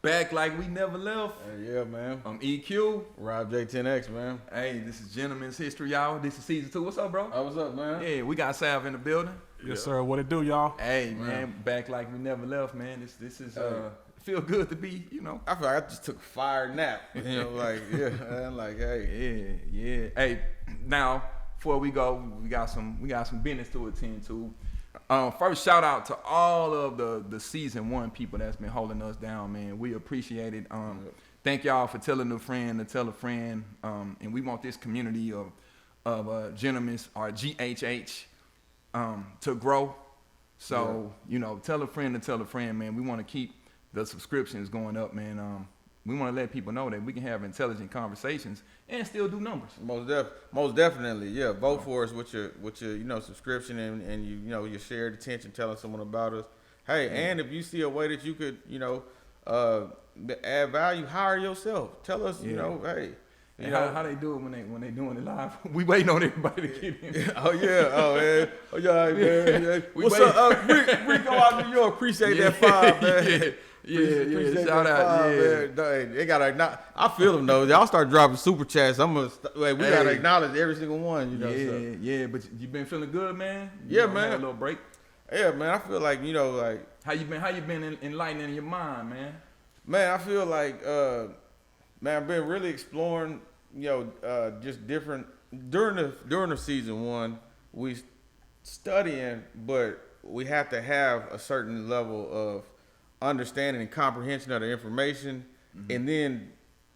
Back like we never left. Yeah, man. I'm EQ. Rob J10X, man. Hey, this is Gentleman's History, y'all. This is season 2. What's up, bro? Oh, what's up, man? Yeah, we got Savvi in the building. Yes, sir. What it do, y'all? Hey, man, back like we never left, man. This is feel good to be, I feel like I just took a fire nap. Like, yeah, man, like, hey. Yeah. Hey, now before we go, we got some business to attend to. First, shout out to all of the season 1 people that's been holding us down, man. We appreciate it. Thank y'all for telling a friend to tell a friend. And we want this community of gentlemen, or GHH, to grow. So, tell a friend to tell a friend, man. We want to keep the subscriptions going up, man. We want to let people know that we can have intelligent conversations and still do numbers. Most definitely, yeah. Vote for us with your subscription and your shared attention, telling someone about us. Hey, and if you see a way that you could add value, hire yourself. Tell us, hey. And how they do it when they doing it live? We waiting on everybody to get in. Oh yeah, man. What's up, Rico out of New York? Appreciate that 5, man. Yeah. Shout out, man. They gotta. I feel them though. Y'all start dropping super chats. We gotta acknowledge every single one. Yeah. But you been feeling good, man? Yeah, man. Had a little break. Yeah, man. I feel like how you been enlightening your mind, man? Man, I feel like man, I've been really exploring, just different during the season 1. We studying, but we have to have a certain level of understanding and comprehension of the information, and then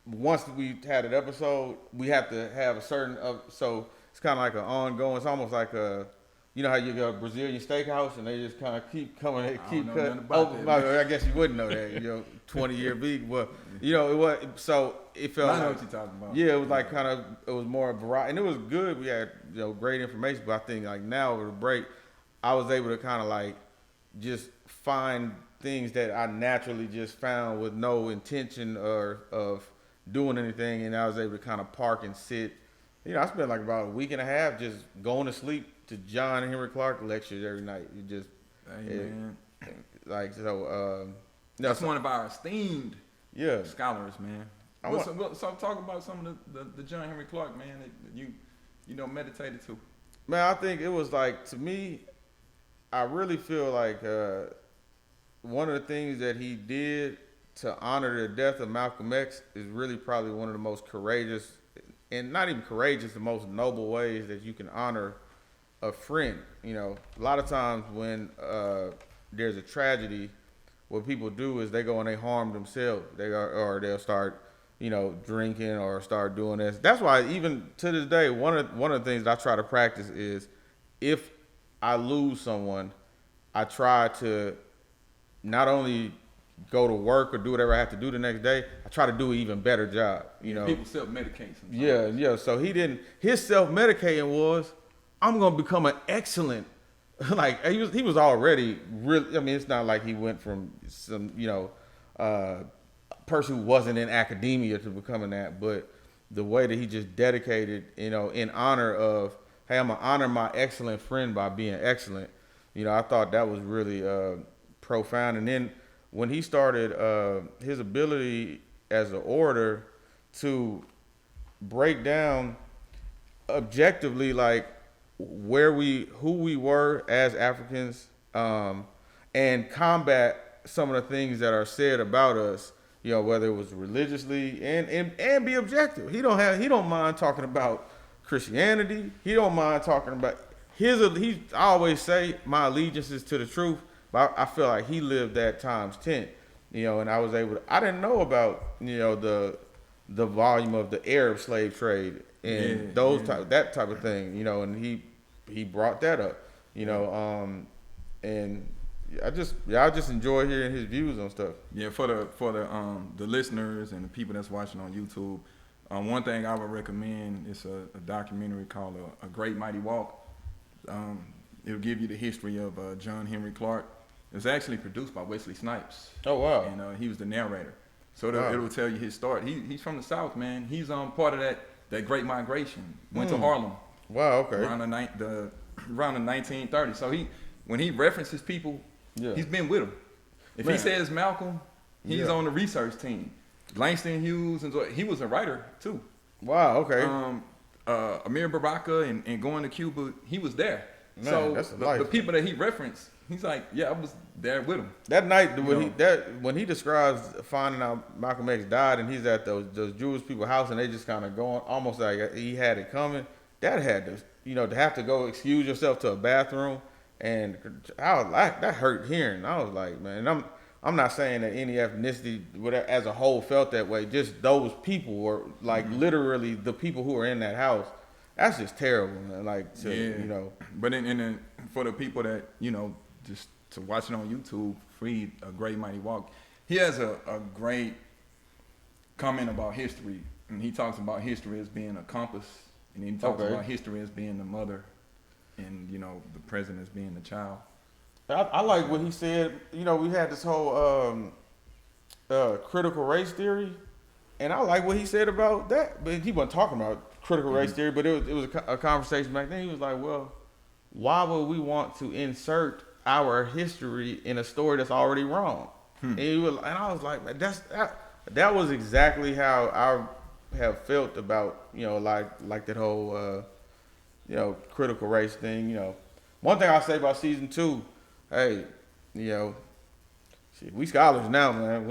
once we had an episode, we have to have a certain so it's kind of like an ongoing. It's almost like how you go to a Brazilian steakhouse and they just kind of keep coming, they keep cutting. I guess you wouldn't know that, 20-year beat, but it was so it felt. I know what you're talking about. Yeah, it was like it was more variety, and it was good. We had great information, but I think like now over the break, I was able to kind of like just find things that I naturally just found with no intention of doing anything, and I was able to kind of park and sit. I spent like about a week and a half just going to sleep to John and Henry Clarke lectures every night. That's one of our esteemed scholars, man. So talk about some of the John Henry Clarke, man, that you meditated to. Man, I think it was like, to me, I really feel like one of the things that he did to honor the death of Malcolm X is really probably one of the most courageous, and not even courageous, the most noble ways that you can honor a friend. A lot of times when there's a tragedy, what people do is they go and they harm themselves. They'll start, drinking or start doing this. That's why even to this day, one of the things that I try to practice is, if I lose someone, I try to not only go to work or do whatever I have to do the next day, I try to do an even better job. People self-medicate sometimes. Yeah. So his self-medicating was, I'm gonna become an excellent. Like he was already really. I mean, it's not like he went from some person who wasn't in academia to becoming that, but the way that he just dedicated, in honor of, hey, I'm gonna honor my excellent friend by being excellent. I thought that was really profound. And then when he started his ability as an orator to break down objectively, like who we were as Africans, and combat some of the things that are said about us, whether it was religiously and be objective. He don't mind talking about Christianity. He don't mind talking about I always say my allegiance is to the truth, but I feel like he lived that times 10, and I was able to, I didn't know about, the volume of the Arab slave trade and that type of thing, and he brought that up, and I just enjoy hearing his views on stuff. Yeah, for the listeners and the people that's watching on YouTube, one thing I would recommend is a documentary called A Great Mighty Walk. It'll give you the history of John Henry Clarke. It was actually produced by Wesley Snipes. Oh, wow. And he was the narrator. So it'll tell you his story. He's from the South, man. He's part of that Great Migration. Went to Harlem. Wow, okay. Around the 1930s. So when he references people, he's been with them. If he says Malcolm, He's on the research team. Langston Hughes, and so he was a writer too. Wow. Okay. Amir Baraka and going to Cuba, he was there. Man, so that's the people that he referenced, he's like, yeah, I was there with him. That night when he describes finding out Malcolm X died and he's at those Jewish people's house and they just kind of going almost like he had it coming. That had to to have to go excuse yourself to a bathroom, and that hurt hearing. I was like, man, I'm not saying that any ethnicity as a whole felt that way. Just those people were like literally the people who were in that house. That's just terrible, man. Like, But then for the people that just to watch it on YouTube, Freed A Great Mighty Walk, he has a great comment about history, and he talks about history as being a compass, and then he talks about history as being the mother, and the present as being the child. I like what he said. We had this whole critical race theory, and I like what he said about that. But he wasn't talking about critical race theory, but it was a conversation back then. He was like, well, why would we want to insert our history in a story that's already wrong? And I was like, man, that was exactly how I have felt about like that whole critical race thing. One thing I'll say about season 2, hey, shit, we scholars now, man.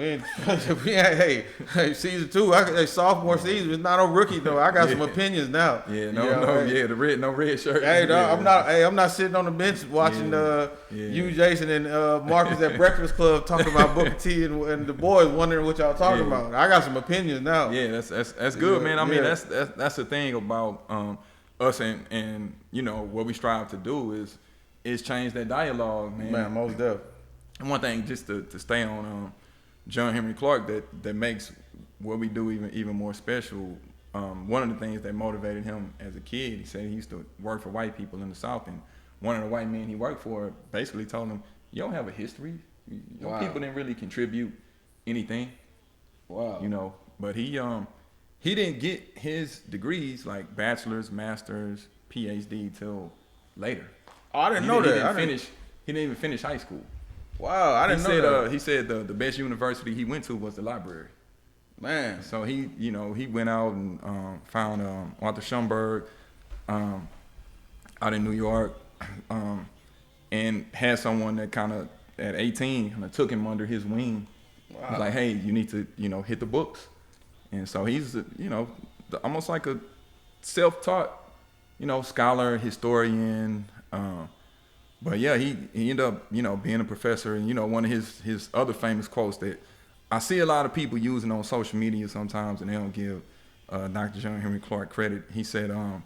Hey, season 2, sophomore season. It's not a rookie though. I got some opinions now. Yeah, the red shirt. Hey, I'm not sitting on the bench watching you, Jason, and Marcus at Breakfast Club talking about Booker T and the boys wondering what y'all talking about. I got some opinions now. Yeah, that's good, man. I mean, that's the thing about us and what we strive to do is change that dialogue, man. Man, most definitely. And one thing, just to stay on John Henry Clarke, that makes what we do even more special. One of the things that motivated him as a kid, he said he used to work for white people in the South, and one of the white men he worked for basically told him, "You don't have a history. Your people didn't really contribute anything." Wow. But he didn't get his degrees like bachelor's, master's, PhD till later. Oh, I didn't know that. He didn't even finish high school. Wow, I didn't know that. He said the best university he went to was the library. Man. So he went out and found Arthur Schomburg out in New York, and had someone that kind of at 18 kind of took him under his wing. Wow. He was like, hey, you need to hit the books, and so he's almost like a self-taught scholar, historian. But yeah, he ended up, being a professor. And, one of his other famous quotes that I see a lot of people using on social media sometimes, and they don't give Dr. John Henry Clarke credit. He said, I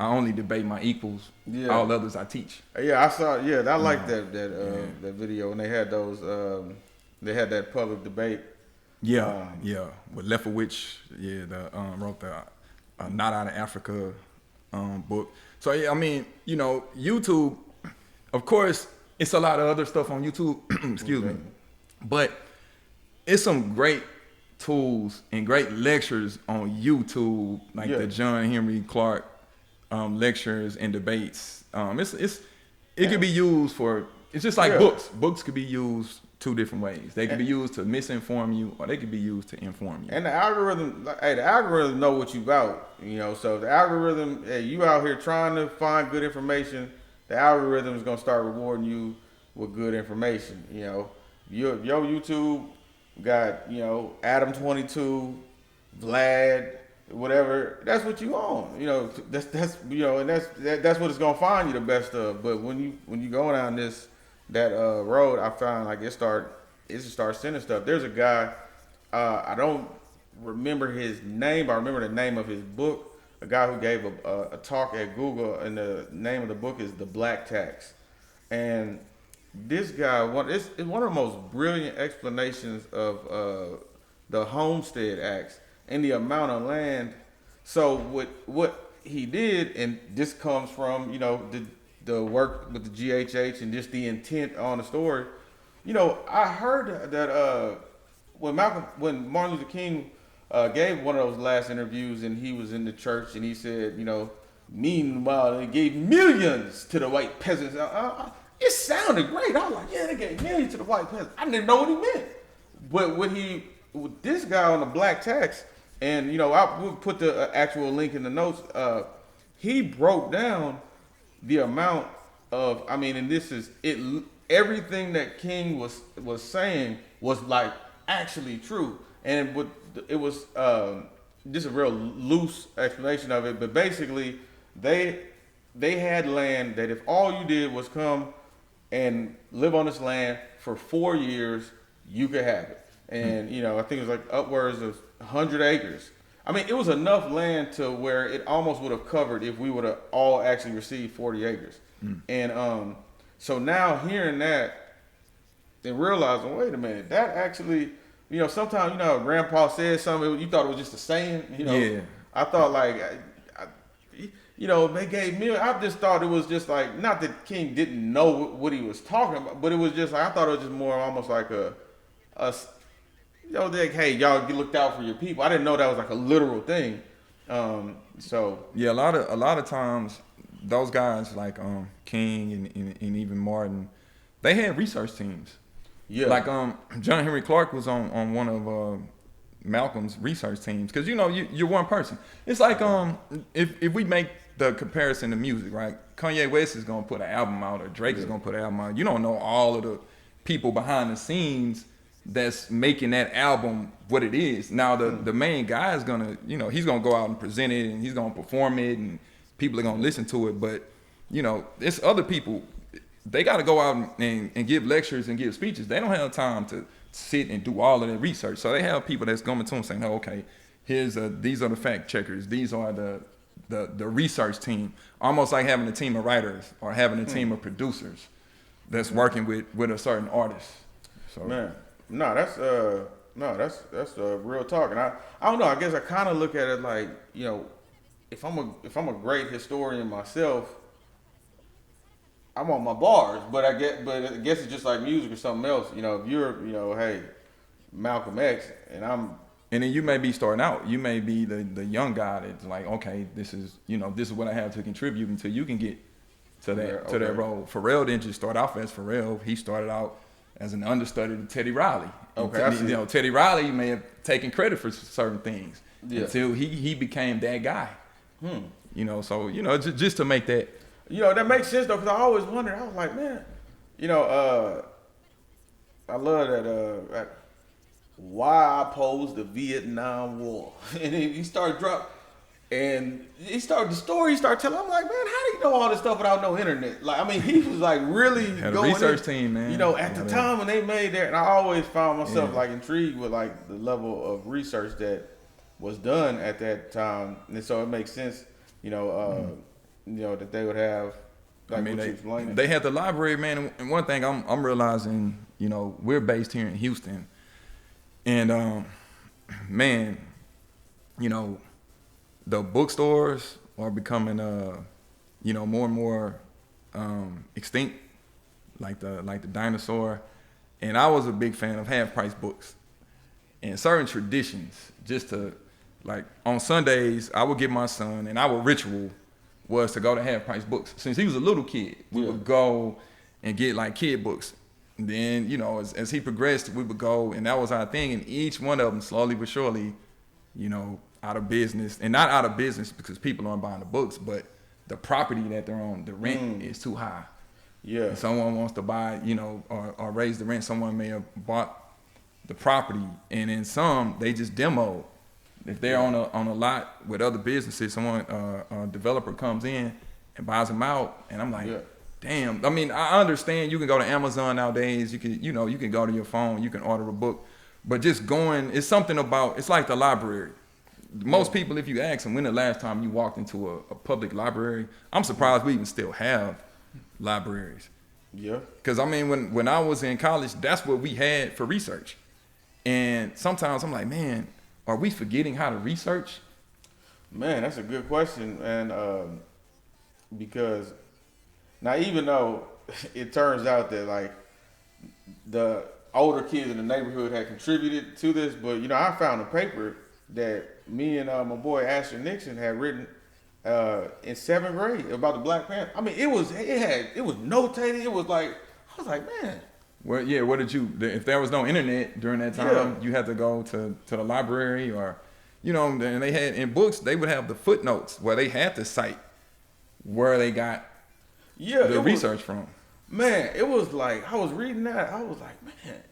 only debate my equals. Yeah. All others I teach. Yeah, I saw. Yeah, I like that video, and they had those. They had that public debate. Yeah, with Lefowitz. Yeah, wrote the Not Out of Africa book. So yeah, I mean, YouTube. Of course, it's a lot of other stuff on YouTube. Excuse me, but it's some great tools and great lectures on YouTube, like the John Henry Clarke lectures and debates. It could be used for. It's just like books. Books could be used 2 different ways. They could be used to misinform you, or they could be used to inform you. And the algorithm know what you about. So the algorithm, hey, you out here trying to find good information. The algorithm is gonna start rewarding you with good information. Your YouTube got Adam22, Vlad, whatever. That's what you own. That's and that's what it's gonna find you the best of. But when you go down that road, I found like it just start sending stuff. There's a guy, I don't remember his name, but I remember the name of his book. A guy who gave a talk at Google, and the name of the book is The Black Tax. And this guy, it's one of the most brilliant explanations of the Homestead Acts and the amount of land. So what he did, and this comes from the work with the GHH and just the intent on the story. I heard that when Martin Luther King gave one of those last interviews, and he was in the church, and he said, meanwhile, they gave millions to the white peasants. It sounded great. I was like, yeah, they gave millions to the white peasants. I didn't know what he meant. But with this guy on the black text, and I will put the actual link in the notes. He broke down the amount of, I mean, and this is it. Everything that King was saying was like actually true, and it was just a real loose explanation of it. But basically, they had land that if all you did was come and live on this land for 4 years, you could have it. And I think it was like upwards of 100 acres. I mean, it was enough land to where it almost would have covered if we would have all actually received 40 acres. And so now hearing that and realizing, wait a minute, that actually, sometimes Grandpa said something, you thought it was just a saying. Yeah. I thought like, they gave me. I just thought it was just like, not that King didn't know what he was talking about, but it was just like, I thought it was just more almost like like, hey, y'all looked out for your people. I didn't know that was like a literal thing. So yeah, a lot of times those guys like King and even Martin, they had research teams. Yeah, like John Henry Clarke was on one of Malcolm's research teams, because you're one person. It's like if we make the comparison to music, right? Kanye West is gonna put an album out, or Drake is gonna put an album out. You don't know all of the people behind the scenes that's making that album what it is. Now the main guy is gonna, he's gonna go out and present it, and he's gonna perform it, and people are gonna listen to it. But it's other people. They got to go out and give lectures and give speeches. They don't have time to sit and do all of that research. So they have people that's coming to them saying, "Oh, okay, these are the fact checkers. These are the research team." Almost like having a team of writers or having a team of producers that's working with a certain artist. So man. No, that's real talk, and I don't know. I guess I kind of look at it like, if I'm a great historian myself, I'm on my bars. But I guess it's just like music or something else. If you're hey, Malcolm X, and then you may be starting out. You may be the young guy that's like, okay, this is what I have to contribute until you can get to that role. Pharrell didn't just start off as Pharrell. He started out as an understudy to Teddy Riley. Okay, Teddy Riley may have taken credit for certain things until he became that guy. So just to make that. That makes sense though, because I always wondered. I was like, man, I love that. Why I opposed the Vietnam War, and then he started the story he started telling. I'm like, man, how do you know all this stuff without no internet? Like, I mean, he was like really had going a research team, man. At the time when they made that, and I always found myself like intrigued with like the level of research that was done at that time, and so it makes sense, that they would have. Like, they had the library, man. And one thing I'm realizing, we're based here in Houston, and man, the bookstores are becoming more and more extinct, like the dinosaur. And I was a big fan of half price books and certain traditions. Just to, like, on Sundays I would get my son, and our ritual was to go to half price books. Since he was a little kid, we would go and get like kid books. And then as he progressed, we would go, and that was our thing. And each one of them, slowly but surely, out of business. And not out of business because people aren't buying the books, but the property that they're on, the rent is too high. Yeah. And someone wants to buy, or raise the rent. Someone may have bought the property, and then some they just demo. If they're on a lot with other businesses, a developer comes in and buys them out, and I'm like, damn. I mean, I understand you can go to Amazon nowadays. You can you can go to your phone, you can order a book, but just going, it's something about, it's like the library. Most people, if you ask them when the last time you walked into a public library, I'm surprised we even still have libraries. Yeah. Because I mean, when I was in college, that's what we had for research. And sometimes I'm like, man, are we forgetting how to research? Man, that's a good question. And because now, even though it turns out that like the older kids in the neighborhood had contributed to this, but I found a paper that me and my boy Asher Nixon had written in 7th grade about the Black Panther. I mean, it was notated. It was like, I was like, man, Well, yeah. What did you? If there was no internet during that time, you had to go to the library, or, and they had in books they would have the footnotes where they had to cite where they got the research from. Man, it was like I was reading that. I was like, man.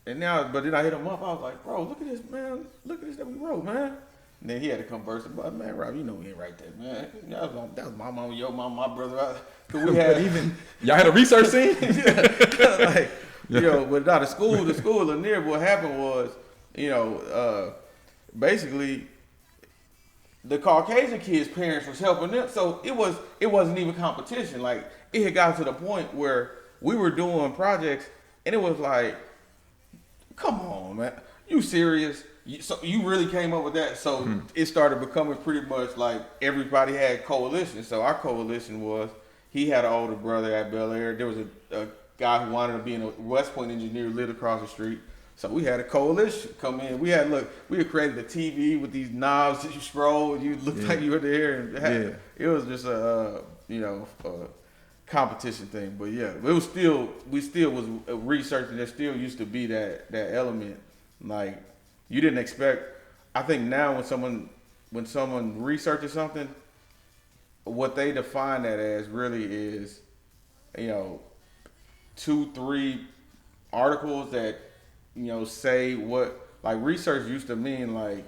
And but then I hit him up. I was like, bro, look at this, man. Look at this that we wrote, man. And then he had to converse about, man, Rob, you know we ain't write that, man. That was my mama, your mama, my brother. We had y'all had a research scene. But the school Lanier. What happened was, basically, the Caucasian kids' parents was helping them, so it wasn't even competition. Like it had gotten to the point where we were doing projects, and it was like, come on, man, you serious? So you really came up with that? So it started becoming pretty much like everybody had coalition. So our coalition was, he had an older brother at Bel Air. There was a guy who wanted to be a West Point engineer who lived across the street. So we had a coalition come in. We had created a TV with these knobs that you scroll and you looked like you were there. And it was just a competition thing. But yeah, we still was researching. There still used to be that element. Like you didn't expect. I think now when someone researches something, what they define that as really is, 2-3 articles that say what, like research used to mean like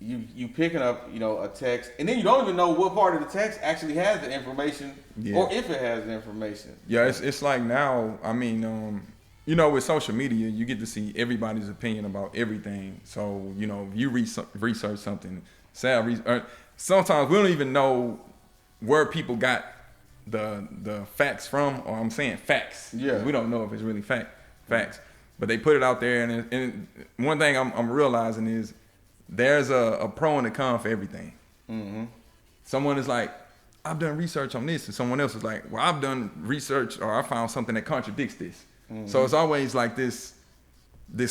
you picking up a text and then you don't even know what part of the text actually has the information or if it has the information. Yeah, it's like now. I mean, with social media, you get to see everybody's opinion about everything. So if you research something, sometimes we don't even know where people got the facts from, or I'm saying facts. Yeah, we don't know if it's really facts. But they put it out there, and one thing I'm realizing is there's a pro and a con for everything. Mm-hmm. Someone is like, I've done research on this, and someone else is like, well, I've done research, or I found something that contradicts this. Mm-hmm. So it's always like this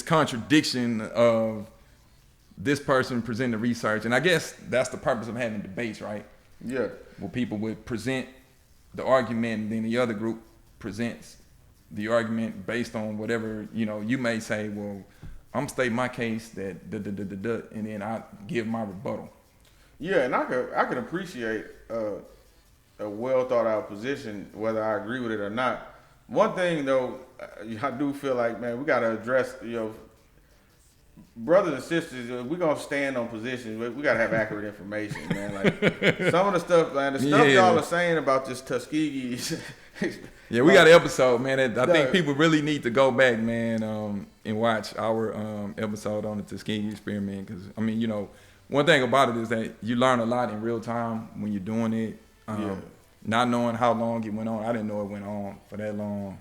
contradiction of this person presenting the research, and I guess that's the purpose of having debates, right? Yeah. Where people would present the argument, and then the other group presents the argument based on whatever, you may say, well, I'm stating my case that and then I give my rebuttal. Yeah, and I can appreciate a well thought out position, whether I agree with it or not. One thing though, I do feel like, man, we gotta address, brothers and sisters, we're gonna stand on positions. We gotta have accurate information, man. Like some of the stuff, man, y'all are saying about this Tuskegee. Yeah, we got an episode, man. I think people really need to go back, man, and watch our episode on the Tuskegee experiment. Because one thing about it is that you learn a lot in real time when you're doing it. Not knowing how long it went on, I didn't know it went on for that long,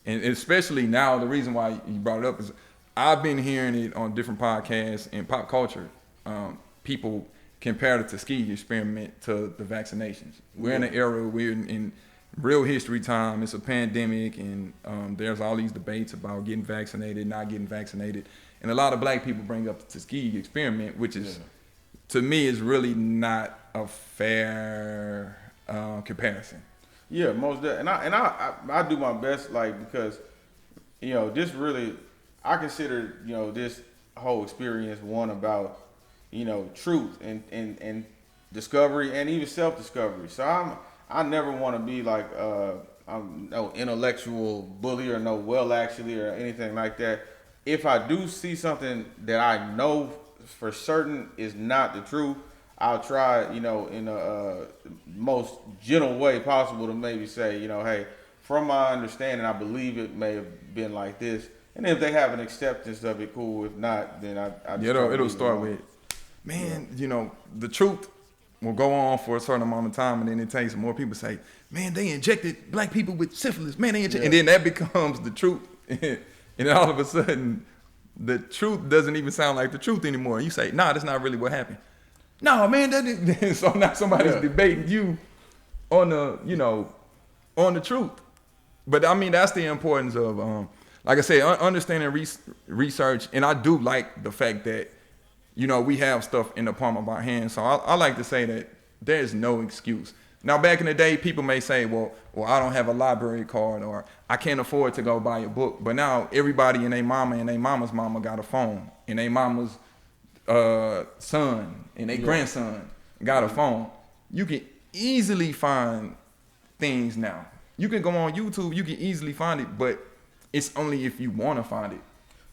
and especially now. The reason why you brought it up is I've been hearing it on different podcasts and pop culture. People compare the Tuskegee experiment to the vaccinations. We're in an era, we're in real history time. It's a pandemic, and there's all these debates about getting vaccinated, not getting vaccinated. And a lot of black people bring up the Tuskegee experiment, which is, to me, is really not a fair comparison. Yeah, most definitely. And I do my best, because, this really, I consider, this whole experience one about, truth and discovery and even self-discovery. So I never want to be like I'm no intellectual bully or no well actually or anything like that. If I do see something that I know for certain is not the truth, I'll try, in a most gentle way possible to maybe say, hey, from my understanding, I believe it may have been like this. And if they have an acceptance of it, cool. If not, then I it'll start with, man, the truth will go on for a certain amount of time, and then it takes more people say, man, they injected black people with syphilis, man, and then that becomes the truth. And then all of a sudden, the truth doesn't even sound like the truth anymore. You say, nah, that's not really what happened. No, man, that didn't. So now somebody's debating you on the truth. But I mean, that's the importance of, like I said, understanding research. And I do like the fact that, we have stuff in the palm of our hands. So I like to say that there's no excuse. Now, back in the day, people may say, well, I don't have a library card, or I can't afford to go buy a book. But now everybody and their mama and their mama's mama got a phone, and their mama's son and their grandson got a phone. You can easily find things now. You can go on YouTube, you can easily find it, but it's only if you want to find it.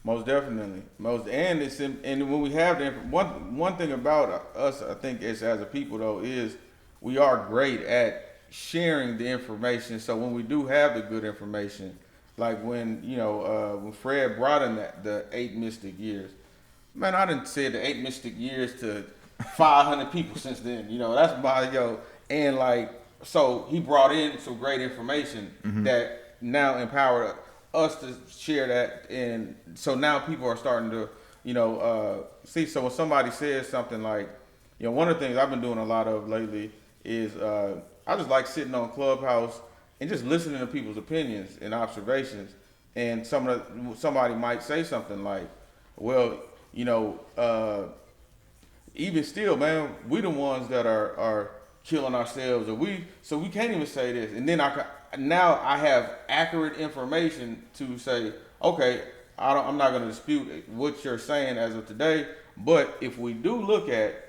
Most definitely. And when we have one thing about us, I think, as a people though, is we are great at sharing the information. So when we do have the good information, like when when Fred brought in the 8 mystic years, man, I didn't say the 8 mystic years to 500 people since then. That's my and like so he brought in some great information that now empowered us to share that, and so now people are starting to see. So when somebody says something like, one of the things I've been doing a lot of lately is I just like sitting on Clubhouse and just listening to people's opinions and observations. And somebody might say something like, well, even still, man, we the ones that are killing ourselves, so we can't even say this. And then now I have accurate information to say, okay, I'm not going to dispute what you're saying as of today. But if we do look at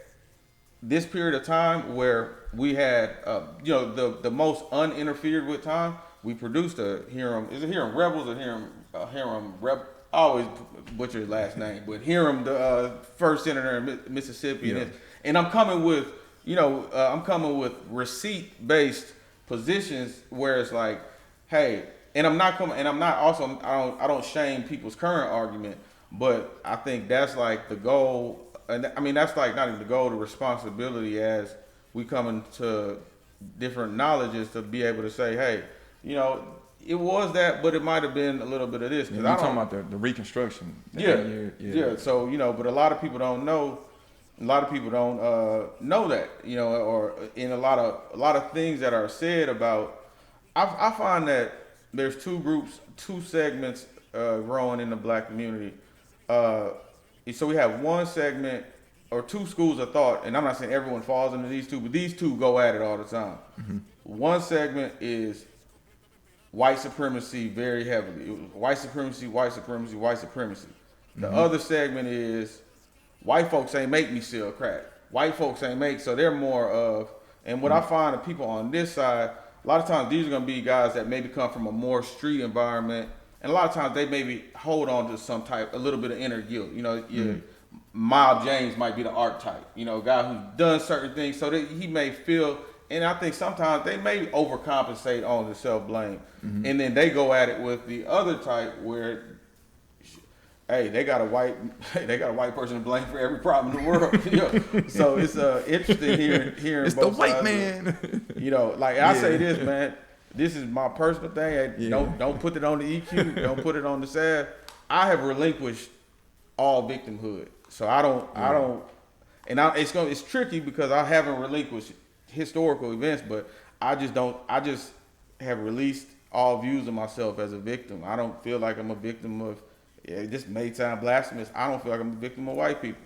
this period of time where we had, the most uninterfered with time, we produced a Hiram. Is it Hiram Rebels or Hiram Rebel? I always butcher his last name, but Hiram, the first senator in Mississippi, and I'm coming with, receipt-based positions where it's like, hey, I don't shame people's current argument, but I think that's like the goal. And I mean, that's like not even the goal, the responsibility as we come into different knowledges to be able to say, hey, it was that, but it might have been a little bit of this. You're talking about the Reconstruction. Yeah. So, but a lot of people don't know. A lot of people don't know that, or in a lot of things that are said about. I find that there's two segments growing in the black community. So we have one segment or two schools of thought, and I'm not saying everyone falls into these two, but these two go at it all the time. Mm-hmm. One segment is white supremacy very heavily. White supremacy, white supremacy, white supremacy. The other segment is white folks ain't make me sell crack. White folks ain't make, so they're more of, and what I find of people on this side, a lot of times these are going to be guys that maybe come from a more street environment, and a lot of times they maybe hold on to a little bit of inner guilt. Miles James might be the archetype, a guy who's done certain things, so that he may feel, and I think sometimes they may overcompensate on the self-blame, and then they go at it with the other type where, hey, they got a white person to blame for every problem in the world. So it's interesting hearing it's both the white sides man. I say this, man. This is my personal thing. Hey, don't put it on the EQ. Don't put it on the SAD. I have relinquished all victimhood, so I don't. And it's tricky because I haven't relinquished historical events, but I just have released all views of myself as a victim. I don't feel like I'm a victim of. This may sound blasphemous. I don't feel like I'm a victim of white people.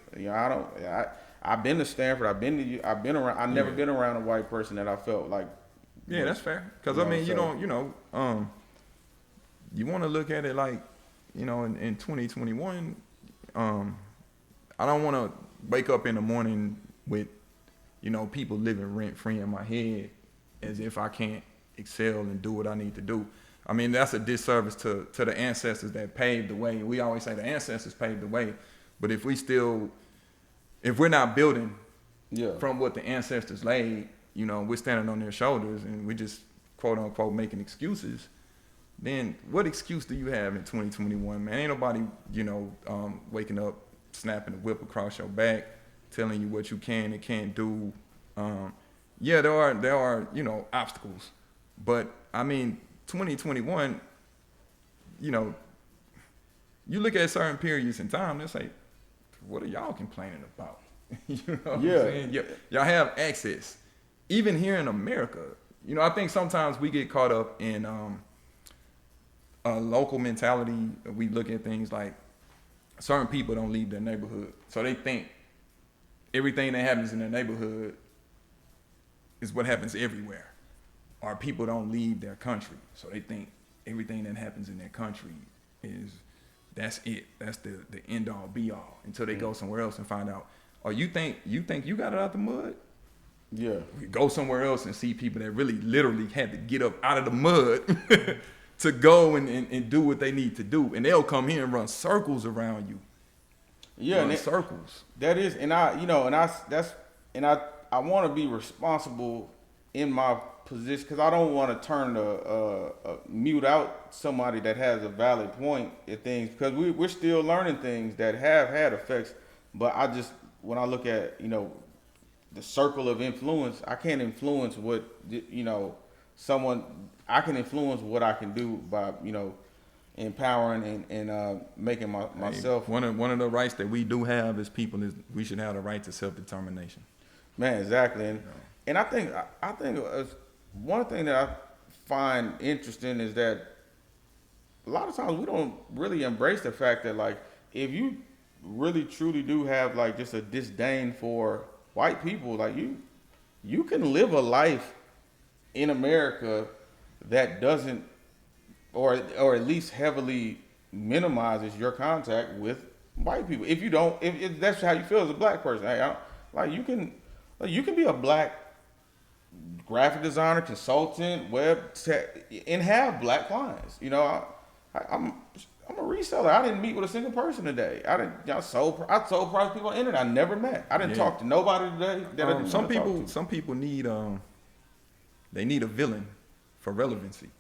I've been to Stanford. I've been around. I've never been around a white person that I felt like. Yeah, that's fair. Because you want to look at it like, in 2021. I don't want to wake up in the morning with, people living rent free in my head, as if I can't excel and do what I need to do. I mean, that's a disservice to the ancestors that paved the way. We always say the ancestors paved the way, but if we're not building from what the ancestors laid, we're standing on their shoulders and we're just quote unquote making excuses, then what excuse do you have in 2021, man? Ain't nobody, waking up, snapping the whip across your back, telling you what you can and can't do. There are, obstacles, but I mean, 2021, you look at certain periods in time, they'll say, what are y'all complaining about? What I'm saying? Y'all have access. Even here in America, I think sometimes we get caught up in a local mentality. We look at things like certain people don't leave their neighborhood. So they think everything that happens in their neighborhood is what happens everywhere. Our people don't leave their country, so they think everything that happens in their country that's it. That's the end all be all until they go somewhere else and find out. Oh, you think you got it out the mud? Yeah. We go somewhere else and see people that really literally had to get up out of the mud to go and do what they need to do, and they'll come here and run circles around you. Yeah, and circles. That is, and I want to be responsible in my position because I don't want to turn mute out somebody that has a valid point at things because we're still learning things that have had effects. But when I look at the circle of influence, I can't influence what I can influence what I can do by empowering and making myself. One of the rights that we do have as people is we should have the right to self-determination. Man, exactly, and I think one thing that I find interesting is that a lot of times we don't really embrace the fact that like if you really truly do have like just a disdain for white people, like you can live a life in America that doesn't or at least heavily minimizes your contact with white people. If you don't, if that's how you feel as a black person, you can be a black graphic designer, consultant, web tech, and have black clients. I'm a reseller. I didn't meet with a single person today. I sold products to people on the internet I never met. I didn't talk to nobody today. Some people need they need a villain for relevancy.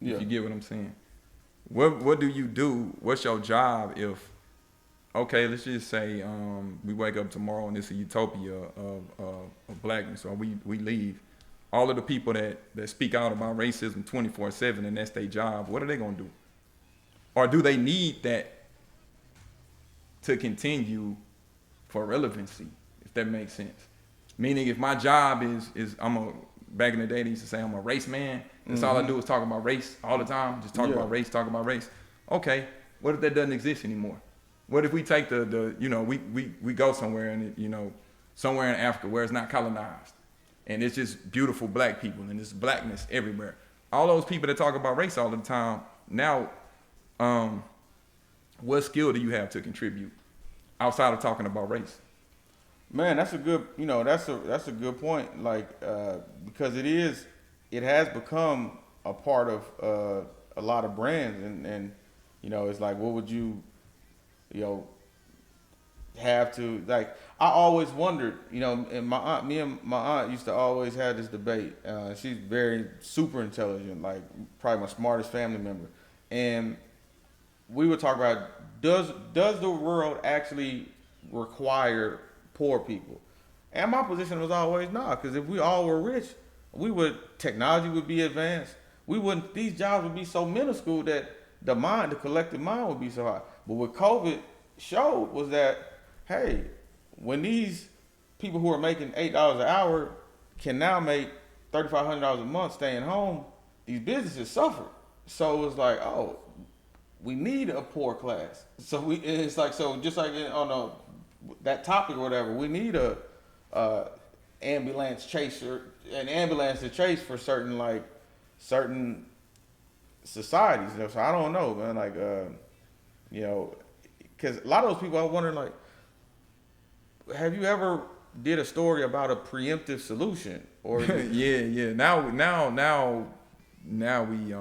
Yeah. If you get what I'm saying. What do you do? What's your job if? Okay, let's just say we wake up tomorrow and it's a utopia of blackness, or we leave. All of the people that speak out about racism 24/7 and that's their job, what are they gonna do? Or do they need that to continue for relevancy, if that makes sense? Meaning if my job is back in the day they used to say I'm a race man, that's all I do is talk about race all the time, just talk about race. Okay, what if that doesn't exist anymore? What if we take we go somewhere and somewhere in Africa where it's not colonized and it's just beautiful black people and there's blackness everywhere. All those people that talk about race all the time, now what skill do you have to contribute outside of talking about race? Man, that's a good that's a good point. Like because it has become a part of a lot of brands and it's like what would you have to like. I always wondered, and me and my aunt used to always have this debate. She's very super intelligent, like probably my smartest family member, and we would talk about does the world actually require poor people? And my position was always nah, because if we all were rich, technology would be advanced. These jobs would be so minuscule that the collective mind would be so high. But what COVID showed was that, hey, when these people who are making $8 an hour can now make $3,500 a month staying home, these businesses suffer. So it was like, oh, we need a poor class. So just like on that topic or whatever, we need an ambulance to chase for certain societies. So I don't know, man. Like, because a lot of those people, I wonder, like, have you ever did a story about a preemptive solution? Or yeah. Now we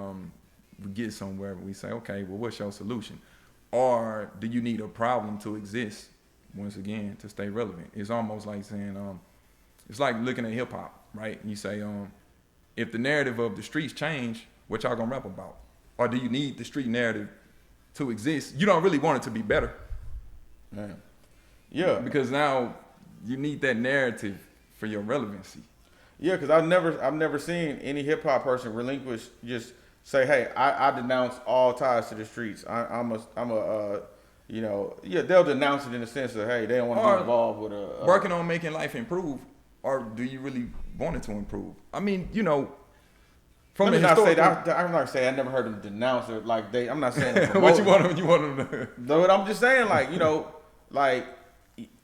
get somewhere. We say, okay, well, what's your solution? Or do you need a problem to exist? Once again, to stay relevant. It's almost like saying, it's like looking at hip hop, right? And you say, if the narrative of the streets change, what y'all gonna rap about? Or do you need the street narrative to exist? You don't really want it to be better. Man. Yeah. Because now you need that narrative for your relevancy. Yeah, because I've never seen any hip hop person relinquish, just say, hey, I denounce all ties to the streets. They'll denounce it in the sense of, hey, they don't want to be involved with working on making life improve, or do you really want it to improve? I mean, from Let me the not say historical. that. I'm not saying I never heard them denounce it. Like I'm not saying What you want them to? No, but I'm just saying, like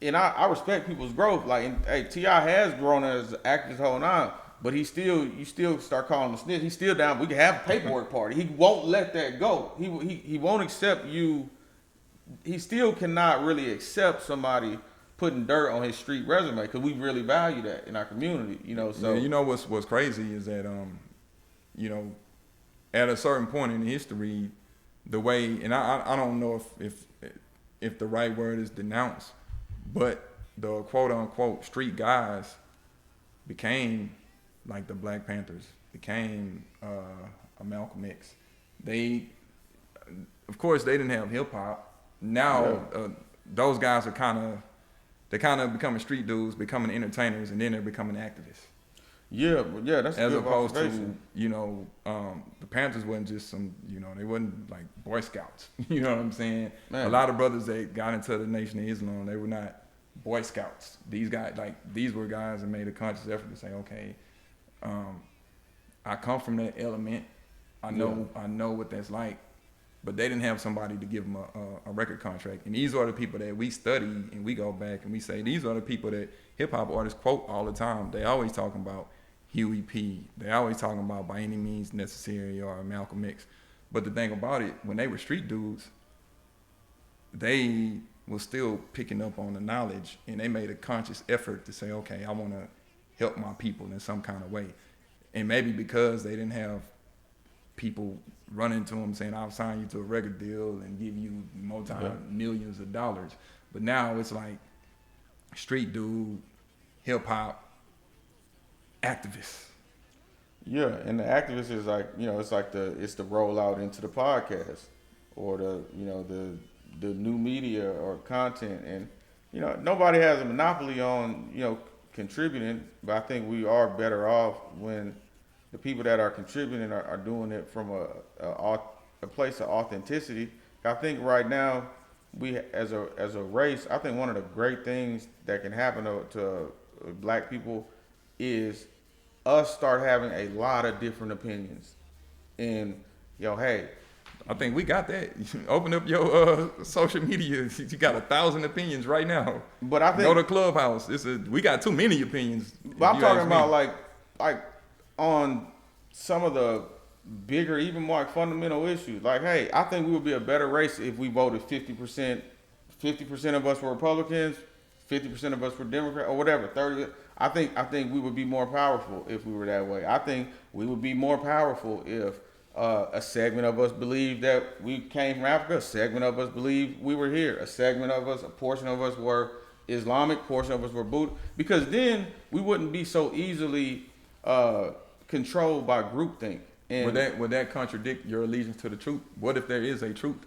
and I respect people's growth. Like, and, hey, T.I. has grown as an actor this whole time, but you still start calling him a snitch. He's still down. We can have a paperwork party. He won't let that go. He won't accept you. He still cannot really accept somebody putting dirt on his street resume because we really value that in our community. So you know what's crazy is that at a certain point in history, the way, and I don't know if the right word is denounce, but the quote unquote street guys became like the Black Panthers, became a Malcolm X. Of course, they didn't have hip hop. Now those guys are kind of becoming street dudes, becoming entertainers, and then they're becoming activists. Yeah, that's as a good opposed to observation. the Panthers wasn't just some they wasn't like Boy Scouts. You know what I'm saying? Man. A lot of brothers that got into the Nation of Islam, they were not Boy Scouts. These were guys that made a conscious effort to say, okay, I come from that element. I know what that's like, but they didn't have somebody to give them a record contract. And these are the people that we study and we go back and we say these are the people that hip hop artists quote all the time. They always talking about Huey P. They always talking about By Any Means Necessary or Malcolm X. But the thing about it, when they were street dudes, they were still picking up on the knowledge, and they made a conscious effort to say, okay, I want to help my people in some kind of way. And maybe because they didn't have people running to them saying, I'll sign you to a record deal and give you multi-millions of dollars. But now it's like street dude, hip hop, activists. Yeah, and the activist is like, it's the rollout into the podcast or the new media or content. And, nobody has a monopoly on, contributing, but I think we are better off when the people that are contributing are doing it from a place of authenticity. I think right now, we as a race, I think one of the great things that can happen to Black people is us start having a lot of different opinions. And hey, I think we got that. Open up your social media. You got 1,000 opinions right now. But I think go to Clubhouse. We got too many opinions. But I'm talking about like on some of the bigger, even more fundamental issues. Like, hey, I think we would be a better race if we voted 50%. 50% of us were Republicans, 50% of us were Democrats, or whatever. 30. I think we would be more powerful if we were that way. I think we would be more powerful if a segment of us believed that we came from Africa. A segment of us believed we were here. A portion of us were Islamic. Portion of us were Buddhist. Because then we wouldn't be so easily controlled by groupthink. And would that contradict your allegiance to the truth? What if there is a truth,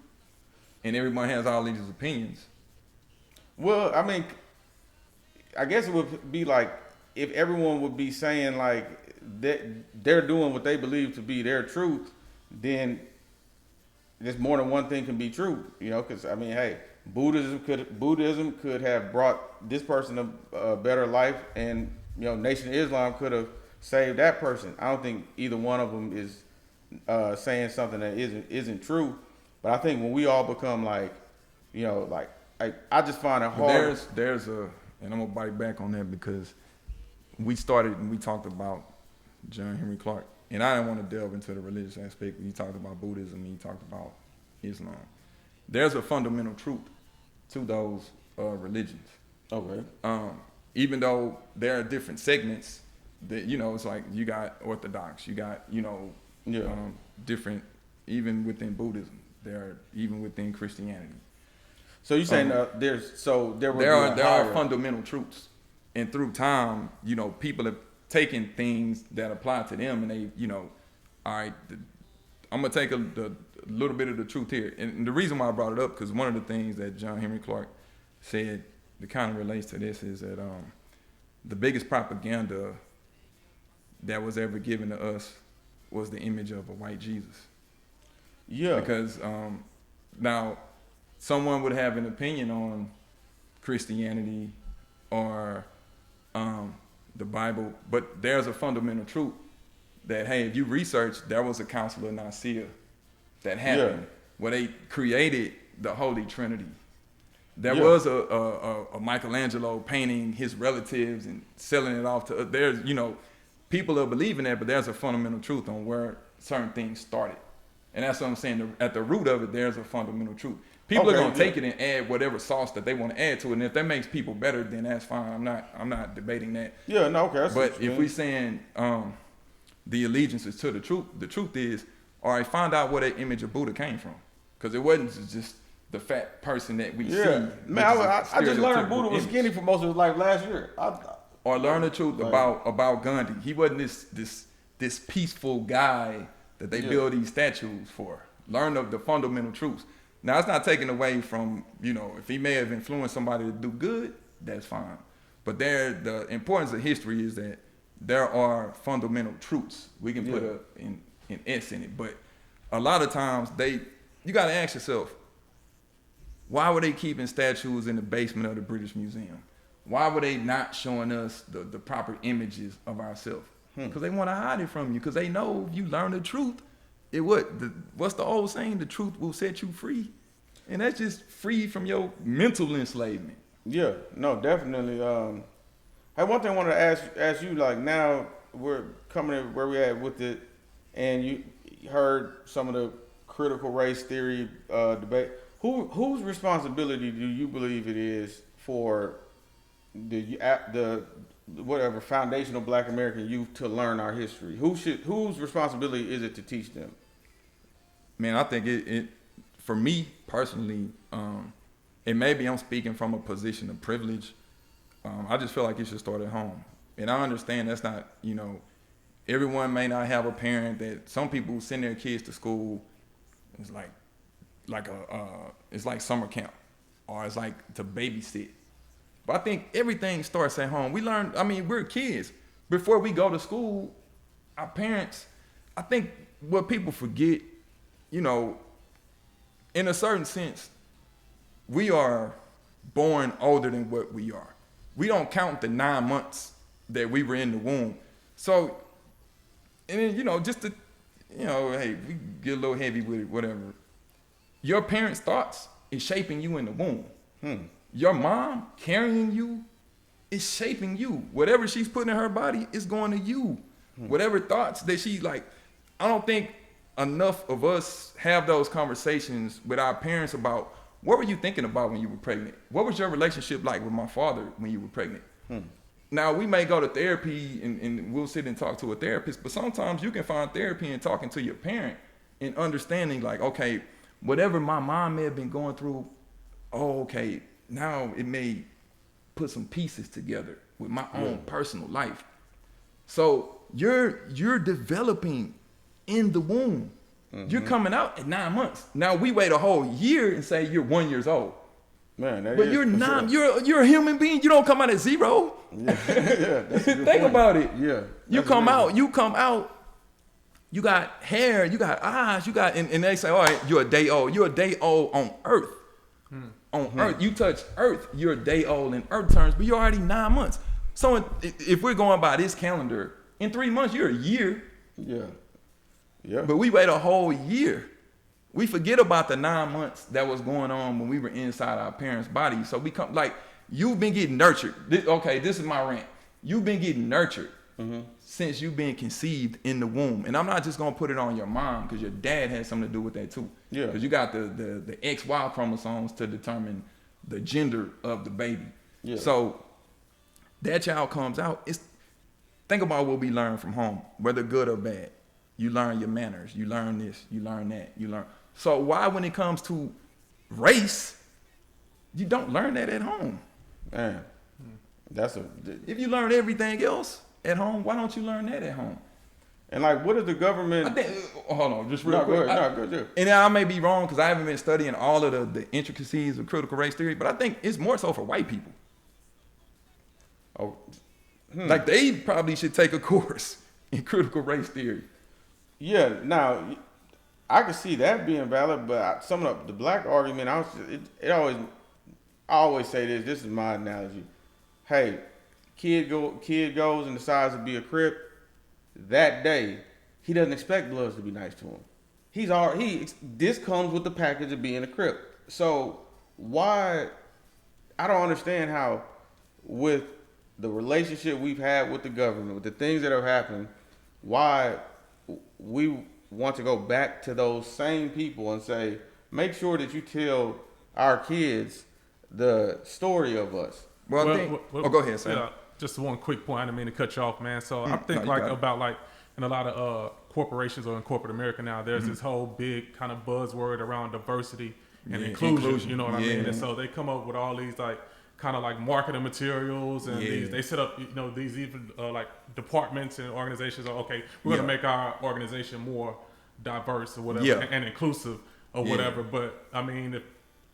and everyone has all these opinions? Well, I mean, I guess it would be like if everyone would be saying like that they're doing what they believe to be their truth, then there's more than one thing can be true, because I mean, hey, Buddhism could have brought this person a better life, and Nation of Islam could have saved that person. I don't think either one of them is saying something that isn't true. But I think when we all become I just find it hard. There's and I'm gonna bite back on that because we started and we talked about John Henry Clarke, and I didn't want to delve into the religious aspect. But you talked about Buddhism, and you talked about Islam. There's a fundamental truth to those religions. Okay. Even though there are different segments, that it's like you got Orthodox, you got different. Even within Buddhism, even within Christianity. So you're saying there are fundamental truths, and through time, people have taken things that apply to them, and they, all right, I'm gonna take a little bit of the truth here, and the reason why I brought it up because one of the things that John Henry Clarke said that kind of relates to this is that the biggest propaganda that was ever given to us was the image of a white Jesus. Yeah. Because now someone would have an opinion on Christianity or the Bible, but there's a fundamental truth that, hey, if you research, there was a Council of Nicaea that happened where they created the Holy Trinity. There was a Michelangelo painting his relatives and selling it off to there's people are believing that, but there's a fundamental truth on where certain things started, and that's what I'm saying. At the root of it, there's a fundamental truth. People are gonna take it and add whatever sauce that they want to add to it, and if that makes people better, then that's fine. I'm not debating that. Yeah, no, okay. But if we saying the allegiance is to the truth is, all right, find out where that image of Buddha came from, because it wasn't just the fat person that we see. Man, I just learned Buddha was skinny for most of his life last year. Or learn the truth about Gandhi. He wasn't this peaceful guy that they build these statues for. Learn of the fundamental truths. Now, it's not taken away from, if he may have influenced somebody to do good, that's fine. But the importance of history is that there are fundamental truths. We can put an S in it. But a lot of times, you got to ask yourself, why were they keeping statues in the basement of the British Museum? Why were they not showing us the proper images of ourselves? Because they want to hide it from you. Because they know if you learn the truth, what's the old saying? The truth will set you free. And that's just free from your mental enslavement. Yeah, no, definitely. Hey, one thing I wanted to ask you, like now we're coming in where we at with it, and you heard some of the critical race theory debate. Whose responsibility do you believe it is for the whatever foundational Black American youth to learn our history? Whose responsibility is it to teach them? Man, I think it for me personally, and maybe I'm speaking from a position of privilege. I just feel like it should start at home, and I understand that's not everyone may not have a parent that some people send their kids to school. It's it's like summer camp, or it's like to babysit. But I think everything starts at home. We learn, we're kids. Before we go to school, our parents, I think what people forget, in a certain sense, we are born older than what we are. We don't count the 9 months that we were in the womb. So, and then, just to, hey, we get a little heavy with it, whatever. Your parents' thoughts is shaping you in the womb. Your mom carrying you is shaping you. Whatever she's putting in her body is going to you. Whatever thoughts that I don't think enough of us have those conversations with our parents about what were you thinking about when you were pregnant? What was your relationship like with my father when you were pregnant? Now, we may go to therapy and we'll sit and talk to a therapist, but sometimes you can find therapy in talking to your parent and understanding like, okay, whatever my mom may have been going through, okay, now it may put some pieces together with my own personal life. So you're developing in the womb. You're coming out at 9 months. Now we wait a whole year and say you're 1 year old. Man, but you're not. You're a human being. You don't come out at 0. Think about it. You come out. You got hair. You got eyes. You got, and they say, all right, you're a day old. You're a day old on Earth. On Earth, you touch Earth. You're a day old in Earth terms, but you're already 9 months. So if we're going by this calendar, in 3 months you're a year. But we wait a whole year. We forget about the 9 months that was going on when we were inside our parents' bodies. So we come like you've been getting nurtured. This is my rant. You've been getting nurtured since you've been conceived in the womb. And I'm not just gonna put it on your mom because your dad has something to do with that too. Because you got the XY chromosomes to determine the gender of the baby. So that child comes out. Think about what we learn from home, whether good or bad. You learn your manners. You learn this. You learn that. You learn. So why, when it comes to race, you don't learn that at home? Man, if you learn everything else at home, why don't you learn that at home? And like, what is the government? Hold on, just real quick. Good. And I may be wrong because I haven't been studying all of the intricacies of critical race theory, but I think it's more so for white people. Like they probably should take a course in critical race theory. Yeah, now I can see that being valid, but some of the black argument, I always say this. This is my analogy. Hey, kid goes and decides to be a Crip. That day, he doesn't expect Bloods to be nice to him. This comes with the package of being a Crip. So why I don't understand how, with the relationship we've had with the government, with the things that have happened, why we want to go back to those same people and say, make sure that you tell our kids the story of us. Well, I think, go ahead, Sam. Yeah, just one quick point. I didn't mean to cut you off, man. So I No, think you like got it. about like in a lot of corporations or in corporate America now, there's this whole big kind of buzzword around diversity and Yeah, inclusion. You know what I mean? yeah. And so they come up with all these like kind of like marketing materials and Yeah. they set up these even like departments and organizations are okay. We're gonna Yeah. make our organization more diverse or whatever Yeah. and inclusive or Yeah. whatever. But I mean, if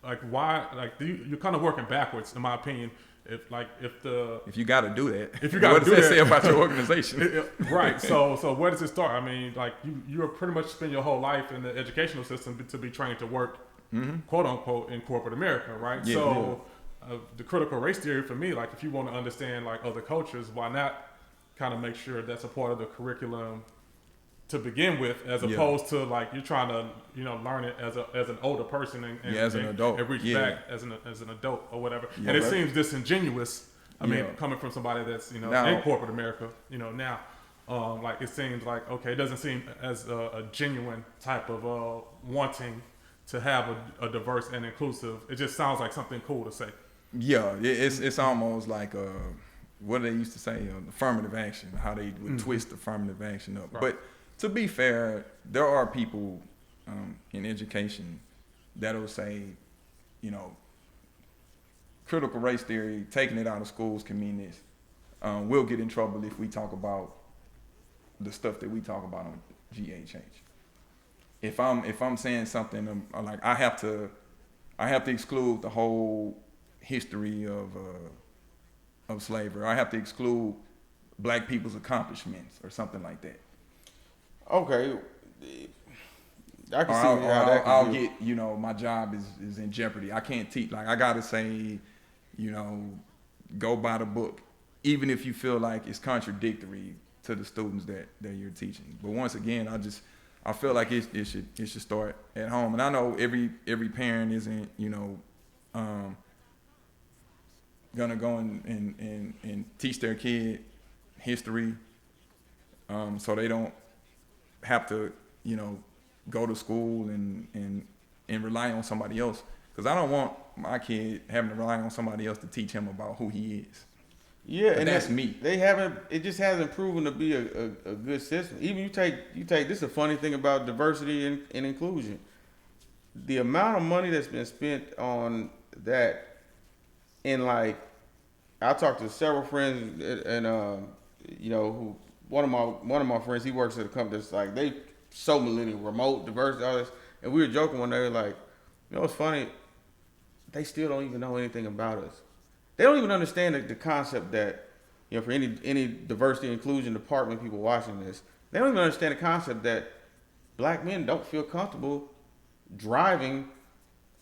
like why like you're kind of working backwards in my opinion. If you got to do that, If you gotta what does do that that- say about your organization? Right. So where does it start? I mean, like you pretty much spend your whole life in the educational system to be trained to work, quote unquote, in corporate America, right? Yeah, So the critical race theory for me, like if you want to understand like other cultures, why not kind of make sure that's a part of the curriculum to begin with, as Yeah. opposed to like you're trying to learn it as an older person and as an adult. and reach Yeah. back as an adult or whatever. Yeah, and it right. seems disingenuous. I mean, Yeah. coming from somebody that's Now- in corporate America, now, like it seems like okay, it doesn't seem as a genuine type of wanting to have a diverse and inclusive. It just sounds like something cool to say. Yeah, it's almost like what they used to say, affirmative action, how they would twist affirmative action up. Right. But to be fair, there are people in education that'll say, critical race theory, taking it out of schools can mean this. We'll get in trouble if we talk about the stuff that we talk about on GHH. If I'm saying something like I have to exclude the whole history of slavery. I have to exclude black people's accomplishments or something like that. Okay, I can Or see how that I'll can be. get, my job is in jeopardy. I can't teach. Like I gotta say, go by the book, even if you feel like it's contradictory to the students that you're teaching. But once again, I feel like it should start at home. And I know every parent isn't, gonna go and teach their kid history, so they don't have to, go to school and rely on somebody else. Because I don't want my kid having to rely on somebody else to teach him about who he is. Yeah, But and that's me. They haven't. It just hasn't proven to be a good system. Even you take. This is a funny thing about diversity and inclusion. The amount of money that's been spent on that, and like, I talked to several friends, and who one of my friends, he works at a company that's like they so millennial, remote, diversity, all this, and we were joking one day like, it's funny, they still don't even know anything about us. They don't even understand the concept that, for any diversity inclusion department people watching this, they don't even understand the concept that black men don't feel comfortable driving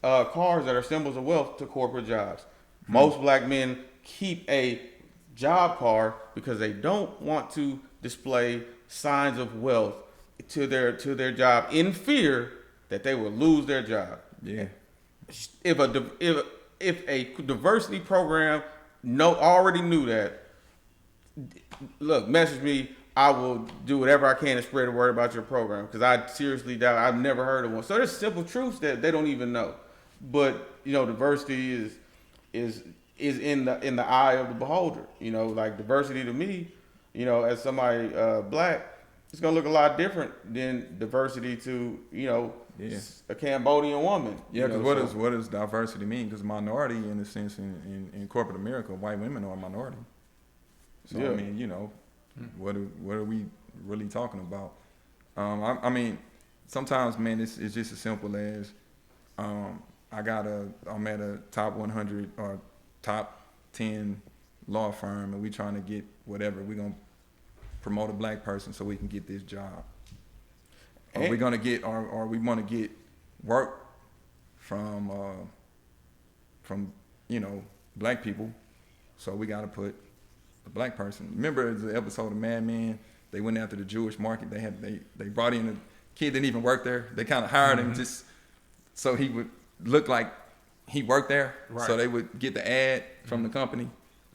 cars that are symbols of wealth to corporate jobs. Most black men keep a job car because they don't want to display signs of wealth to their job in fear that they will lose their job. Yeah. If a diversity program already knew that, look, message me. I will do whatever I can to spread the word about your program, because I seriously doubt I've never heard of one. So there's simple truths that they don't even know. But diversity is in the eye of the beholder. Like diversity to me, as somebody black, it's gonna look a lot different than diversity to a Cambodian woman. Yeah, because what does diversity mean? Because minority, in a sense, in corporate America, white women are a minority. So Yeah. I mean, what are we really talking about? I mean, sometimes, man, it's just as simple as I'm at a top 100 or top 10 law firm, and we trying to get whatever. We're gonna promote a black person so we can get this job. Or we want to get work from black people, so we got to put a black person. Remember the episode of Mad Men? They went after the Jewish market. They brought in a kid that didn't even work there. They kind of hired him just so he would look like he worked there, Right. so they would get the ad from the company.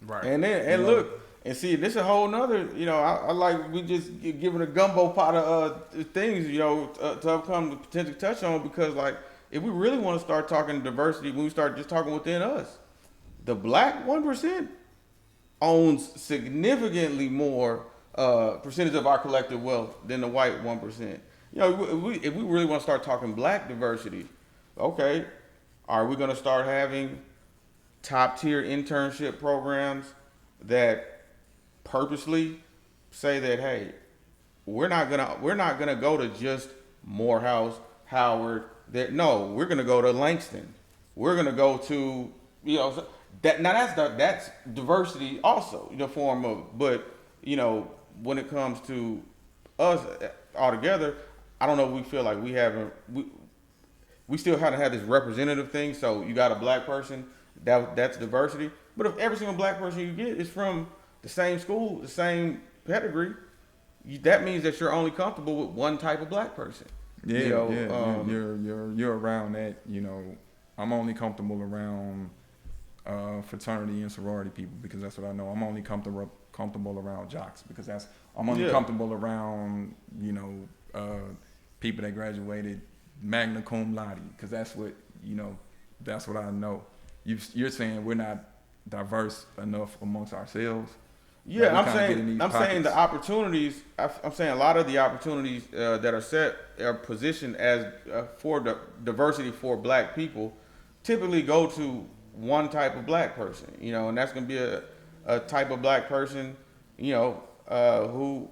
Right. And then and look and see, this is a whole nother. You know, I like we just giving a gumbo pot of things. You know, to come to potentially touch on, because like if we really want to start talking diversity, when we start just talking within us, the black 1% owns significantly more percentage of our collective wealth than the white 1%. You know, if we really want to start talking black diversity, okay, are we going to start having top tier internship programs that purposely say that, hey, we're not gonna go to just Morehouse, Howard. No, we're gonna go to Langston. We're gonna go to, you know, that now that's diversity also, the form of. But you know, when it comes to us altogether, I don't know if we feel like we still haven't had this representative thing. So you got a black person, that's diversity. But if every single black person you get is from the same school, the same pedigree, that means that you're only comfortable with one type of black person. Yeah, you know, you're around that. You know, I'm only comfortable around fraternity and sorority people because that's what I know. I'm only comfortable around jocks because I'm only comfortable around, you know, people that graduated magna cum laude because that's what, you know, that's what I know. You're saying we're not diverse enough amongst ourselves. Yeah, I'm saying the opportunities. I'm saying a lot of the opportunities that are set are positioned as for the diversity for black people, typically go to one type of black person. You know, and that's gonna be a type of black person, you know, who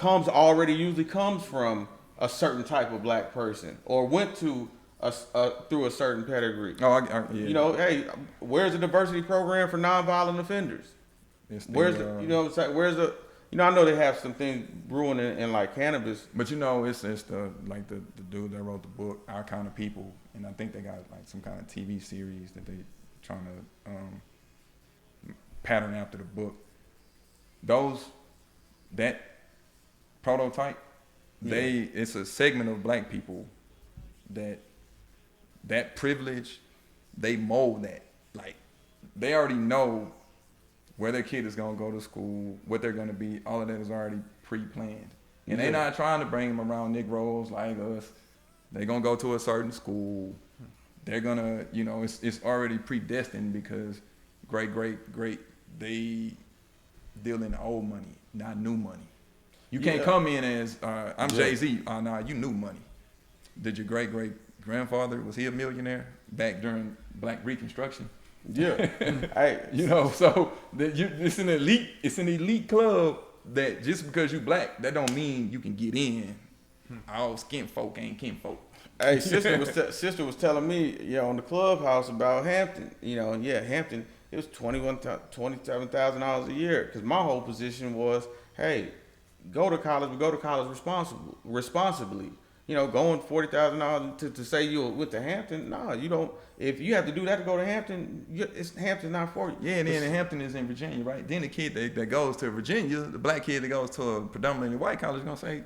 usually comes from a certain type of black person or went to through a certain pedigree. Yeah. You know, hey, where's the diversity program for nonviolent offenders? Where's the, you know, where's the, you know, I know they have some things brewing in like cannabis, but you know, it's the like the dude that wrote the book, Our Kind of People, and I think they got like some kind of TV series that they trying to pattern after the book. That prototype, it's a segment of black people that privilege, they mold that. Like they already know where their kid is gonna go to school, what they're gonna be, all of that is already pre-planned. And they're not trying to bring them around Negroes like us. They're gonna go to a certain school. They're gonna, you know, it's already predestined because great, they deal in old money, not new money. You can't come in as, I'm Jay-Z, nah, you new money. Did your great-grandfather, was he a millionaire back during Black Reconstruction? Yeah, you know, so it's an elite club that just because you black, that don't mean you can get in. All skin folk ain't kin folk. Hey, sister was telling me, you know, on the clubhouse about Hampton. You know, and Hampton, it was $27,000 a year. Because my whole position was, hey, go to college, but go to college responsibly. You know, going $40,000 to say you went to Hampton, nah, you don't. If you have to do that to go to Hampton, Hampton's not for you. Yeah, and then Hampton is in Virginia, right? Then the kid that goes to Virginia, the black kid that goes to a predominantly white college, is gonna say,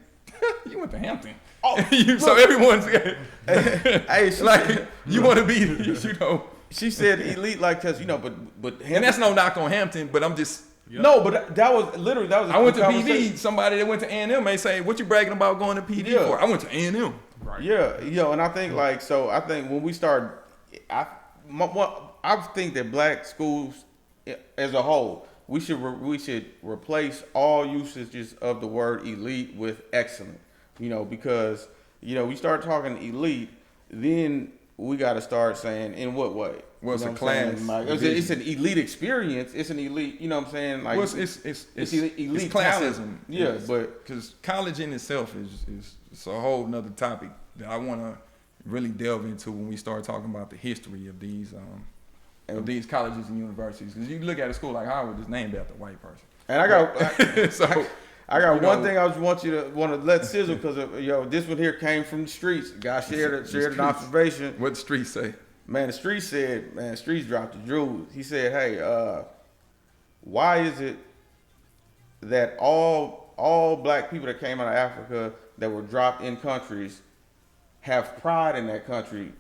"You went to Hampton." Oh, so everyone's hey, like you want to be, you know. She said elite, like, cause you know, but Hampton, and that's no knock on Hampton, but I'm just. Yep. No, but that was literally I went to PV. Somebody that went to A&M may say, "What you bragging about going to PV for?" I went to A&M. Right. Yeah, and I think I think when we start, I think that black schools as a whole, we should replace all usages of the word elite with excellent. You know, because you know we start talking elite, then we got to start saying in what way. Well, it's a class. Like, it's an elite experience. It's an elite. You know what I'm saying? Like, well, it's elite classism. Yeah, but because college in itself is a whole nother topic that I want to really delve into when we start talking about the history of these colleges and universities. Because you look at a school like Howard, it's named after a white person. And I got one thing I want to let sizzle because this one here came from the streets. The guy shared an observation. What the streets say? Man, the streets dropped the jewels. He said, hey, why is it that all black people that came out of Africa that were dropped in countries have pride in that country,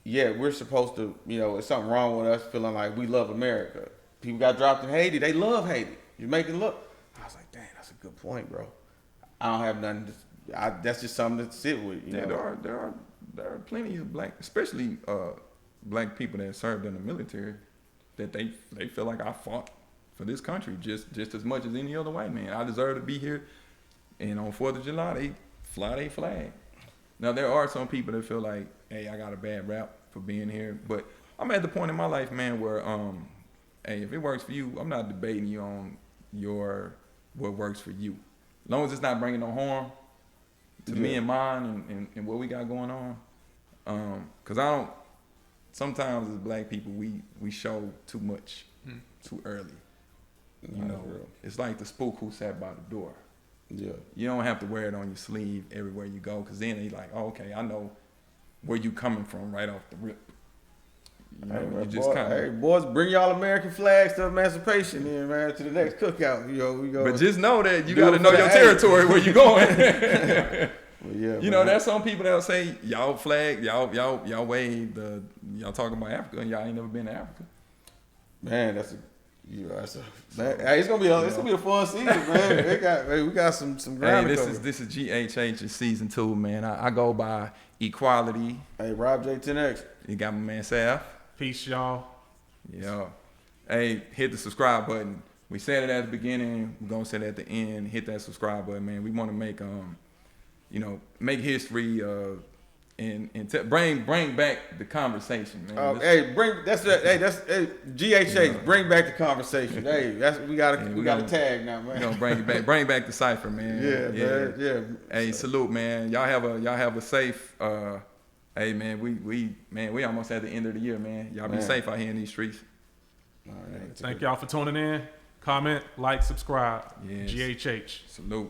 yeah, we're supposed to, it's something wrong with us feeling like we love America. People got dropped in Haiti. They love Haiti. You make it look. I was like, dang, that's a good point, bro. I don't have nothing. That's just something to sit with. You know? There are plenty of black, especially black people that served in the military, that they feel like I fought for this country just as much as any other white man. I deserve to be here. And on 4th of July, they fly their flag. Now, there are some people that feel like, hey, I got a bad rap for being here. But I'm at the point in my life, man, where, hey, if it works for you, I'm not debating you on what works for you. As long as it's not bringing no harm to me and mine and what we got going on. Because sometimes as black people, we show too much too early. You know, it's like the spook who sat by the door. Yeah. You don't have to wear it on your sleeve everywhere you go, because then they like, oh, okay, I know where you coming from right off the rip. You know, you just kind of. Hey, boys, bring y'all American flags to emancipation in, man, to the next cookout. We go. But just know that you got to know your territory where you going. Well, yeah, you know, there's some people that'll say, y'all flag, y'all wave, y'all talking about Africa, and y'all ain't never been to Africa. Man, it's gonna be a fun season, man. We got some ground. Hey, this is GHH season 2, man. I go by Equality. Hey, Rob J 10X. You got my man Savvi. Peace, y'all. Yeah. Hey, hit the subscribe button. We said it at the beginning. We're gonna say it at the end. Hit that subscribe button, man. We want to make make history. And bring back the conversation, man. GHH. Bring back the conversation. Hey, we got a tag now, man. We gonna bring it back. Bring back the cipher, man. Yeah. Hey, salute, man. Y'all have a safe. Hey, man. We almost at the end of the year, man. Y'all be safe out here in these streets. All right. Thank y'all for tuning in. Comment, like, subscribe. Yes. GHH. Salute.